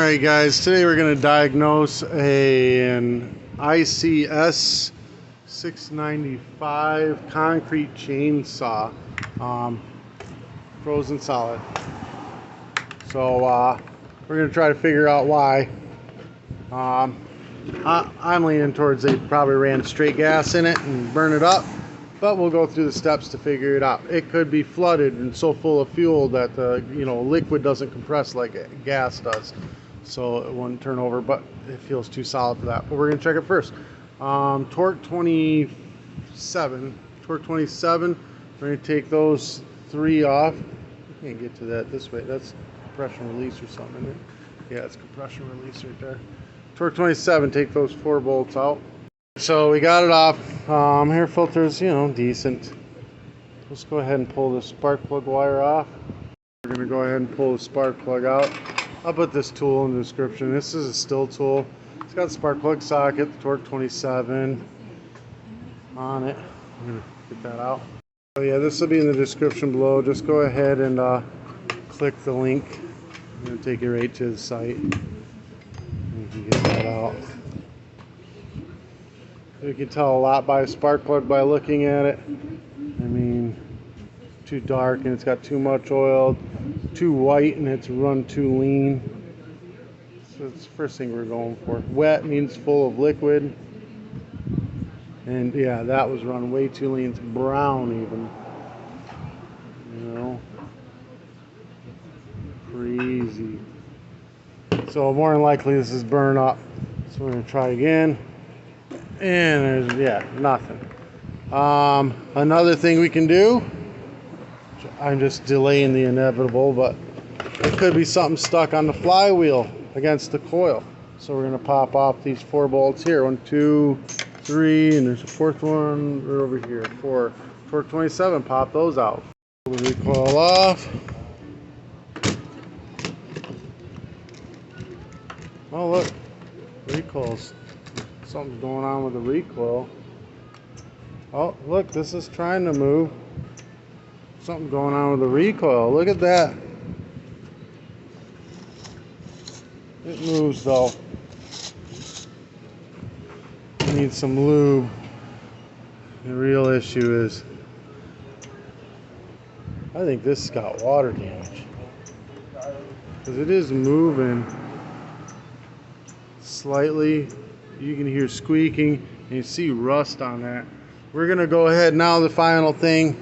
Alright guys, today we're going to diagnose an ICS 695 concrete chainsaw, frozen solid. So we're going to try to figure out why. I'm leaning towards they probably ran straight gas in it and burned it up, but we'll go through the steps to figure it out. It could be flooded and so full of fuel that the liquid doesn't compress like gas does, so it won't turn over, but it feels too solid for that. But we're going to check it first. Torque 27. We're going to take those three off. I can't get to that this way. That's compression release or something, isn't it? Yeah, it's compression release right there. Torque 27, take those 4 bolts out. So we got it off. Air filter's, decent. Let's go ahead and pull the spark plug wire off. We're going to go ahead and pull the spark plug out. I'll put this tool in the description. This is a still tool. It's got the spark plug socket, the Torque 27 on it. I'm going to get that out. So yeah, this will be in the description below. Just go ahead and click the link. I'm going to take you right to the site. You can get that out. You can tell a lot by a spark plug by looking at it. I mean, too dark and it's got too much oil, too white and it's run too lean. So it's the first thing we're going for. Wet means full of liquid. And yeah, that was run way too lean. It's brown even. Crazy. So more than likely this is burned up. So we're going to try again. And there's, nothing. Another thing we can do, I'm just delaying the inevitable, but it could be something stuck on the flywheel against the coil. So we're going to pop off these 4 bolts here. 1, 2, 3, and there's a 4th one right over here. 4. Torque 27, pop those out. Pull the recoil off. Oh look, recoils. Something's going on with the recoil. Oh look, this is trying to move. Something going on with the recoil. Look at that. It moves though. It needs some lube. The real issue is, I think this has got water damage. Because it is moving slightly. You can hear squeaking and you see rust on that. We're going to go ahead now, the final thing,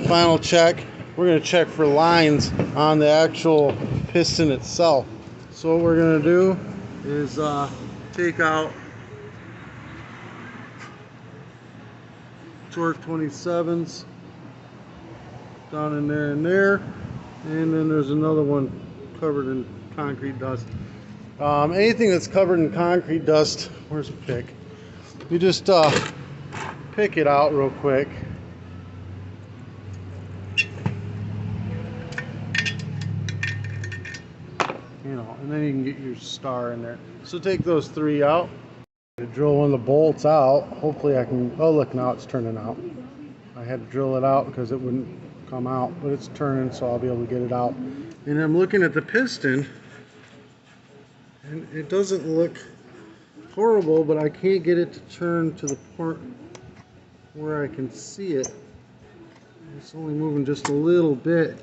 final check. We're going to check for lines on the actual piston itself. So what we're going to do is take out Torque 27s down in there and there, and then there's another one covered in concrete dust. Anything that's covered in concrete dust, where's the pick? You just pick it out real quick. And then you can get your star in there. So take those 3 out. Drill one of the bolts out. Hopefully I can, oh look, now it's turning out. I had to drill it out because it wouldn't come out, but it's turning, so I'll be able to get it out. And I'm looking at the piston, and it doesn't look horrible, but I can't get it to turn to the point where I can see it. It's only moving just a little bit,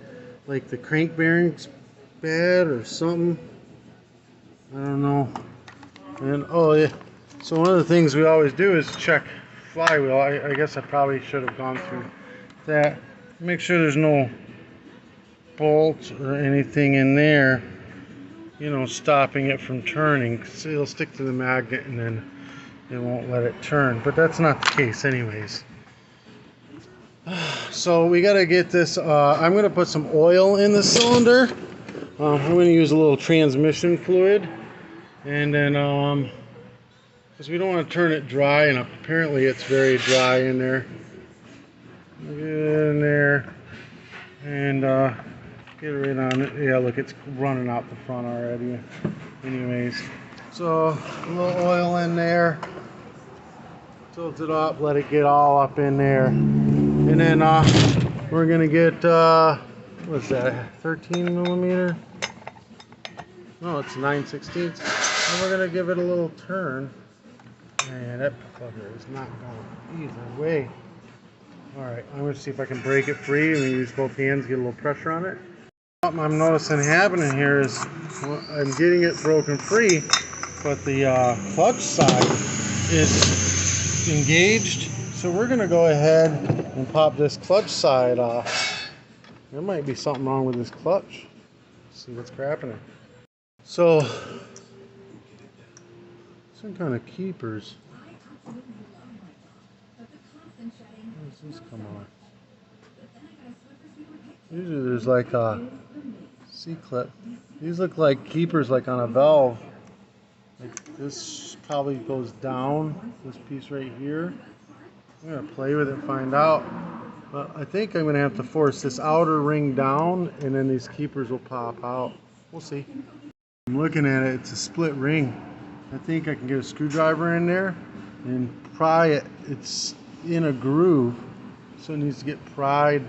like the crank bearing's bad or something. I don't know. And oh yeah, so one of the things we always do is check flywheel. I guess I probably should have gone through that. Make sure there's no bolts or anything in there, stopping it from turning. So it'll stick to the magnet and then it won't let it turn. But that's not the case anyways. So we got to get this, I'm going to put some oil in the cylinder. I'm going to use a little transmission fluid. And then, because we don't want to turn it dry, and apparently it's very dry in there. Get in there and get it right on it. Yeah, look, it's running out the front already. Anyways, so a little oil in there. Tilt it up, let it get all up in there. And then we're going to get, what's that, 13 millimeter? No, it's 9/16. And we're gonna give it a little turn. And that fucker is not going either way. Alright, I'm gonna see if I can break it free and use both hands, get a little pressure on it. What I'm noticing happening here is I'm getting it broken free, but the clutch side is engaged. So we're gonna go ahead and pop this clutch side off. There might be something wrong with this clutch. Let's see what's happening. So some kind of keepers. Where's this come on? Usually there's like a C-clip. These look like keepers like on a valve. Like this probably goes down, this piece right here. I'm gonna play with it and find out. But I think I'm gonna have to force this outer ring down and then these keepers will pop out. We'll see. I'm looking at it, it's a split ring. I think I can get a screwdriver in there and pry it. It's in a groove, so it needs to get pried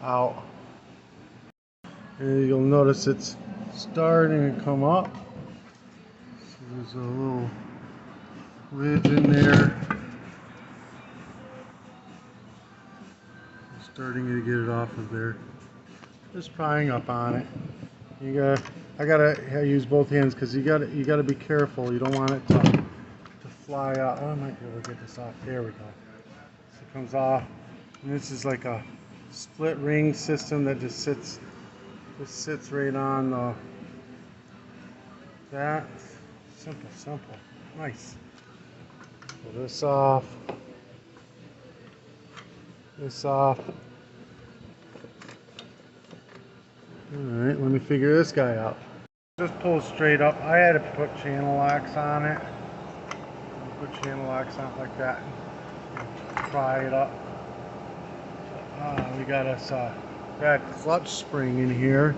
out. And you'll notice it's starting to come up. So there's a little ridge in there. I'm starting to get it off of there. Just prying up on it. I gotta use both hands because you gotta be careful. You don't want it to fly out. Oh, I might be able to get this off. There we go. So it comes off, and this is like a split ring system that just sits right on that. Simple, nice. Pull this off. This off. Alright, let me figure this guy out. Just pull straight up. I had to put channel locks on it. Put channel locks on it like that. Pry it up. We got us that clutch spring in here.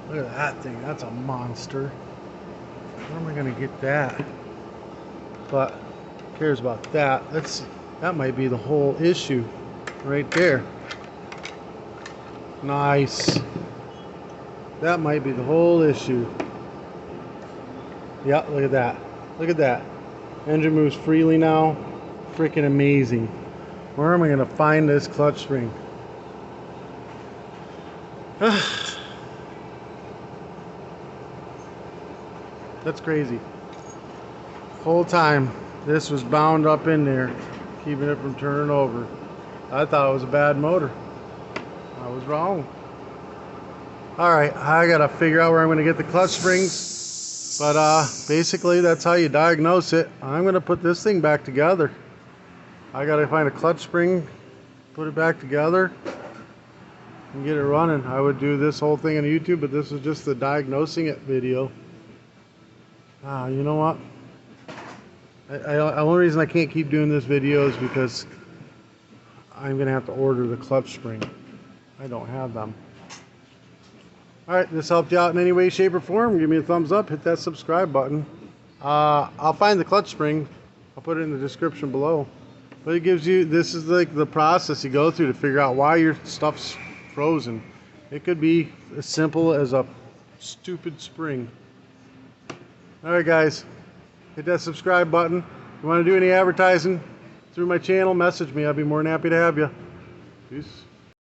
Look at that thing. That's a monster. Where am I going to get that? But who cares about that? That might be the whole issue right there. Nice. That might be the whole issue. Yeah, look at that. Look at that. Engine moves freely now. Freaking amazing. Where am I going to find this clutch spring? That's crazy. Whole time this was bound up in there, keeping it from turning over. I thought it was a bad motor. I was wrong. Alright, I gotta figure out where I'm gonna get the clutch springs. But basically that's how you diagnose it. I'm gonna put this thing back together. I gotta find a clutch spring, put it back together, and get it running. I would do this whole thing on YouTube, but this is just the diagnosing it video. You know what? The only reason I can't keep doing this video is because I'm gonna have to order the clutch spring. I don't have them. Alright, this helped you out in any way, shape, or form. Give me a thumbs up, hit that subscribe button. I'll find the clutch spring. I'll put it in the description below. But it gives you, this is like the process you go through to figure out why your stuff's frozen. It could be as simple as a stupid spring. Alright guys, hit that subscribe button. If you want to do any advertising through my channel, message me. I'll be more than happy to have you. Peace.